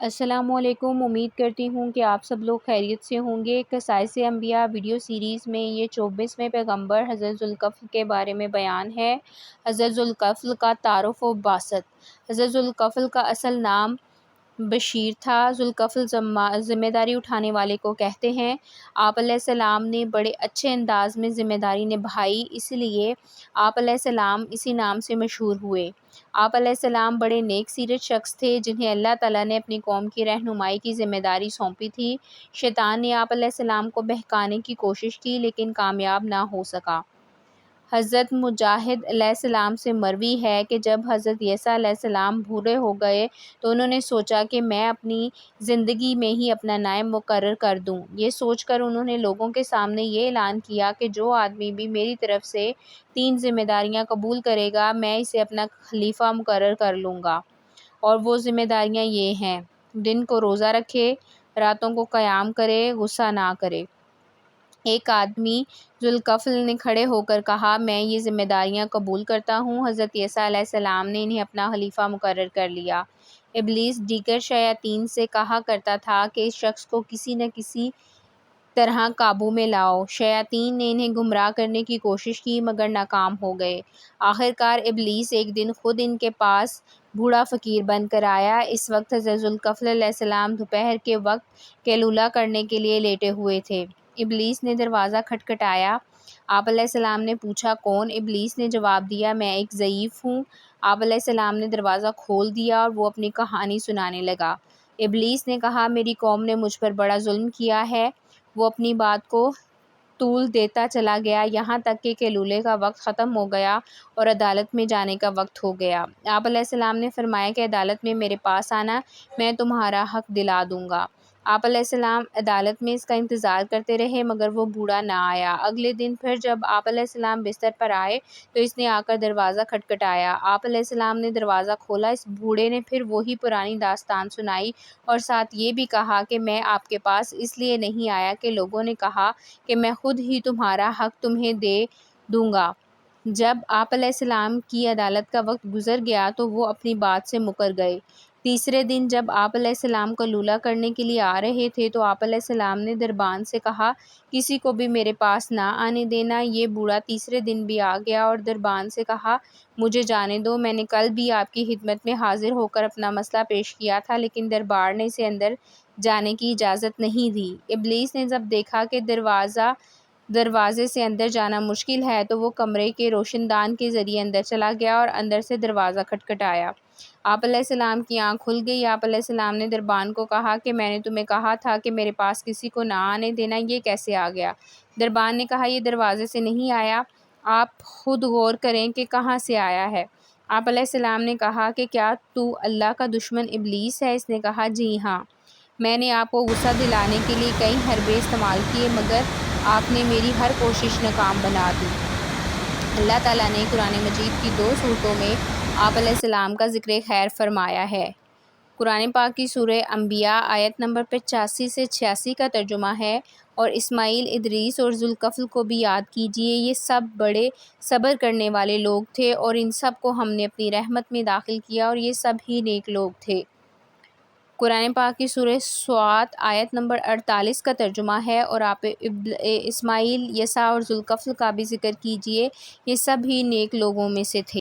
السلام علیکم۔ امید کرتی ہوں کہ آپ سب لوگ خیریت سے ہوں گے۔ قصائص انبیاء ویڈیو سیریز میں یہ 24ویں پیغمبر حضرت ذوالکفل کے بارے میں بیان ہے۔ حضرت ذوالکفل کا تعارف و بعثت۔ حضرت ذوالکفل کا اصل نام بشیر تھا۔ ذوالکفل ذمہ داری اٹھانے والے کو کہتے ہیں۔ آپ علیہ السلام نے بڑے اچھے انداز میں ذمہ داری نبھائی، اس لیے آپ علیہ السلام اسی نام سے مشہور ہوئے۔ آپ علیہ السلام بڑے نیک سیرت شخص تھے جنہیں اللہ تعالیٰ نے اپنی قوم کی رہنمائی کی ذمہ داری سونپی تھی۔ شیطان نے آپ علیہ السلام کو بہکانے کی کوشش کی لیکن کامیاب نہ ہو سکا۔ حضرت مجاہد علیہ السلام سے مروی ہے کہ جب حضرت عیسیٰ علیہ السلام بوڑھے ہو گئے تو انہوں نے سوچا کہ میں اپنی زندگی میں ہی اپنا نائب مقرر کر دوں۔ یہ سوچ کر انہوں نے لوگوں کے سامنے یہ اعلان کیا کہ جو آدمی بھی میری طرف سے 3 ذمہ داریاں قبول کرے گا میں اسے اپنا خلیفہ مقرر کر لوں گا، اور وہ ذمہ داریاں یہ ہیں: دن کو روزہ رکھے، راتوں کو قیام کرے، غصہ نہ کرے۔ ایک آدمی ذوالکفل نے کھڑے ہو کر کہا، میں یہ ذمہ داریاں قبول کرتا ہوں۔ حضرت عیسیٰ علیہ السلام نے انہیں اپنا خلیفہ مقرر کر لیا۔ ابلیس دیگر شیاطین سے کہا کرتا تھا کہ اس شخص کو کسی نہ کسی طرح قابو میں لاؤ۔ شیاطین نے انہیں گمراہ کرنے کی کوشش کی مگر ناکام ہو گئے۔ آخرکار ابلیس ایک دن خود ان کے پاس بوڑھا فقیر بن کر آیا۔ اس وقت حضرت ذوالکفل علیہ السلام دوپہر کے وقت قیلولہ کرنے کے لیے لیٹے ہوئے تھے۔ ابلیس نے دروازہ کھٹکھٹایا۔ آپ علیہ السلام نے پوچھا، کون؟ ابلیس نے جواب دیا، میں ایک ضعیف ہوں۔ آپ علیہ السلام نے دروازہ کھول دیا اور وہ اپنی کہانی سنانے لگا۔ ابلیس نے کہا، میری قوم نے مجھ پر بڑا ظلم کیا ہے۔ وہ اپنی بات کو طول دیتا چلا گیا یہاں تک کہ قیلولے کا وقت ختم ہو گیا اور عدالت میں جانے کا وقت ہو گیا۔ آپ علیہ السلام نے فرمایا کہ عدالت میں میرے پاس آنا، میں تمہارا حق دلا دوں گا۔ آپ علیہ السلام عدالت میں اس کا انتظار کرتے رہے مگر وہ بوڑھا نہ آیا۔ اگلے دن پھر جب آپ علیہ السلام بستر پر آئے تو اس نے آ کر دروازہ کھٹکھٹایا۔ آپ علیہ السلام نے دروازہ کھولا۔ اس بوڑھے نے پھر وہی پرانی داستان سنائی اور ساتھ یہ بھی کہا کہ میں آپ کے پاس اس لیے نہیں آیا کہ لوگوں نے کہا کہ میں خود ہی تمہارا حق تمہیں دے دوں گا۔ جب آپ علیہ السلام کی عدالت کا وقت گزر گیا تو وہ اپنی بات سے مکر گئے۔ تیسرے دن جب آپ علیہ السلام قیلولہ کرنے کے لیے آ رہے تھے تو آپ علیہ السلام نے دربان سے کہا، کسی کو بھی میرے پاس نہ آنے دینا۔ یہ بوڑھا تیسرے دن بھی آ گیا اور دربان سے کہا، مجھے جانے دو، میں نے کل بھی آپ کی خدمت میں حاضر ہو کر اپنا مسئلہ پیش کیا تھا لیکن دربار نے اسے اندر جانے کی اجازت نہیں دی۔ ابلیس نے جب دیکھا کہ دروازے سے اندر جانا مشکل ہے تو وہ کمرے کے روشن دان کے ذریعے اندر چلا گیا اور اندر سے دروازہ کھٹکھٹایا۔ آپ علیہ السلام کی آنکھ کھل گئی۔ آپ علیہ السلام نے دربان کو کہا کہ میں نے تمہیں کہا تھا کہ میرے پاس کسی کو نہ آنے دینا، یہ کیسے آ گیا؟ دربان نے کہا، یہ دروازے سے نہیں آیا، آپ خود غور کریں کہ کہاں سے آیا ہے۔ آپ علیہ السلام نے کہا کہ کیا تو اللہ کا دشمن ابلیس ہے؟ اس نے کہا، جی ہاں، میں نے آپ کو غصہ دلانے کے لیے کئی حربے استعمال کیے مگر آپ نے میری ہر کوشش ناکام بنا دی۔ اللہ تعالیٰ نے قرآن مجید کی 2 صورتوں میں آپ علیہ السلام کا ذکر خیر فرمایا ہے۔ قرآن پاک کی سورہ انبیاء آیت نمبر 85 سے 86 کا ترجمہ ہے، اور اسماعیل، ادریس اور ذوالکفل کو بھی یاد کیجیے، یہ سب بڑے صبر کرنے والے لوگ تھے اور ان سب کو ہم نے اپنی رحمت میں داخل کیا اور یہ سب ہی نیک لوگ تھے۔ قرآن پاک کی سورہ ص آیت نمبر 48 کا ترجمہ ہے، اور آپ اسماعیل، یسع اور ذوالکفل کا بھی ذکر کیجیے، یہ سب ہی نیک لوگوں میں سے تھے۔